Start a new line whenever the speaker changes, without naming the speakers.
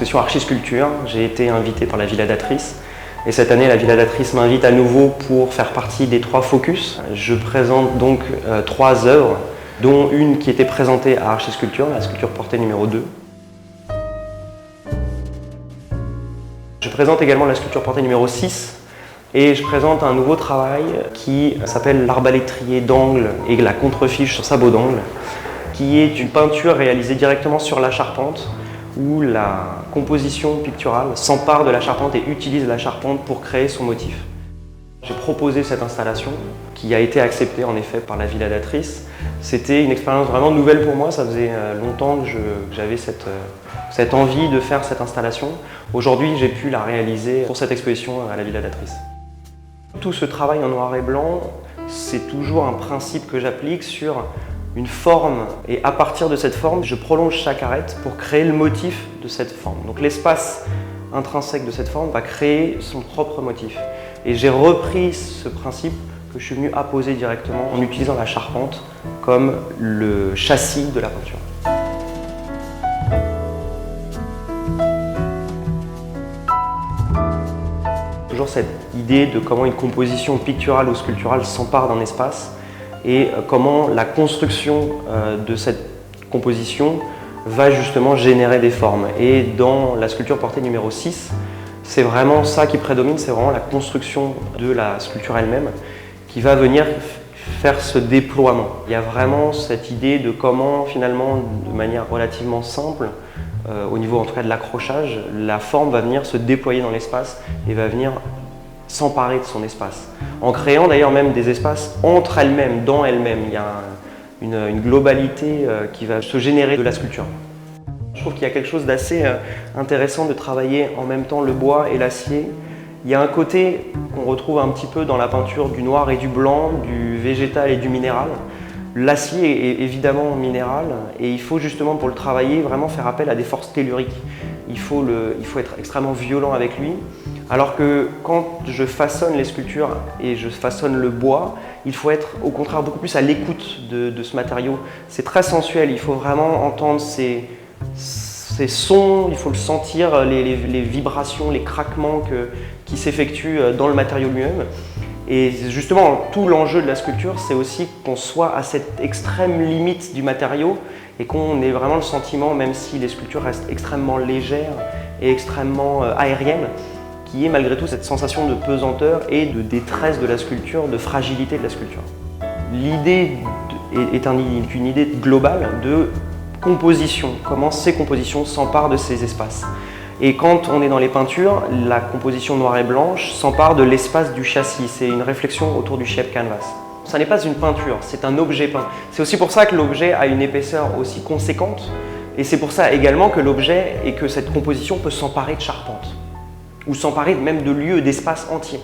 l'exposition Archisculpture. J'ai été invité par la Villa d'Atrice. Et cette année, la Villa d'Atrice m'invite à nouveau pour faire partie des 3 focus. Je présente donc 3 œuvres, dont une qui était présentée à Archisculpture, la sculpture portée numéro 2. Je présente également la sculpture portée numéro 6 et je présente un nouveau travail qui s'appelle l'arbalétrier d'angle et la contrefiche sur sabot d'angle, qui est une peinture réalisée directement sur la charpente où la composition picturale s'empare de la charpente et utilise la charpente pour créer son motif. J'ai proposé cette installation qui a été acceptée en effet par la Villa d'Atrice. C'était une expérience vraiment nouvelle pour moi, ça faisait longtemps que j'avais cette envie de faire cette installation. Aujourd'hui, j'ai pu la réaliser pour cette exposition à la Villa d'Atrice. Tout ce travail en noir et blanc, c'est toujours un principe que j'applique sur une forme, et à partir de cette forme, je prolonge chaque arête pour créer le motif de cette forme. Donc l'espace intrinsèque de cette forme va créer son propre motif. Et j'ai repris ce principe que je suis venu apposer directement en utilisant la charpente comme le châssis de la peinture. Toujours cette idée de comment une composition picturale ou sculpturale s'empare d'un espace et comment la construction de cette composition va justement générer des formes. Et dans la sculpture portée numéro 6, c'est vraiment ça qui prédomine, c'est vraiment la construction de la sculpture elle-même qui va venir faire ce déploiement. Il y a vraiment cette idée de comment finalement, de manière relativement simple, au niveau en tout cas de l'accrochage, la forme va venir se déployer dans l'espace et va venir s'emparer de son espace. En créant d'ailleurs même des espaces entre elles-mêmes, dans elles-mêmes. Il y a une globalité qui va se générer de la sculpture. Je trouve qu'il y a quelque chose d'assez intéressant de travailler en même temps le bois et l'acier. Il y a un côté qu'on retrouve un petit peu dans la peinture du noir et du blanc, du végétal et du minéral. L'acier est évidemment minéral et il faut justement pour le travailler vraiment faire appel à des forces telluriques. Il faut être extrêmement violent avec lui. Alors que quand je façonne les sculptures et je façonne le bois, il faut être au contraire beaucoup plus à l'écoute de ce matériau. C'est très sensuel, il faut vraiment entendre ces sons, il faut le sentir, les vibrations, les craquements qui s'effectuent dans le matériau lui-même. Et justement, tout l'enjeu de la sculpture, c'est aussi qu'on soit à cette extrême limite du matériau et qu'on ait vraiment le sentiment, même si les sculptures restent extrêmement légères et extrêmement aériennes, qu'il y ait malgré tout cette sensation de pesanteur et de détresse de la sculpture, de fragilité de la sculpture. L'idée est une idée globale de composition, comment ces compositions s'emparent de ces espaces. Et quand on est dans les peintures, la composition noire et blanche s'empare de l'espace du châssis. C'est une réflexion autour du shape canvas. Ça n'est pas une peinture, c'est un objet peint. C'est aussi pour ça que l'objet a une épaisseur aussi conséquente. Et c'est pour ça également que l'objet et que cette composition peut s'emparer de charpente. Ou s'emparer même de lieux, d'espaces entiers.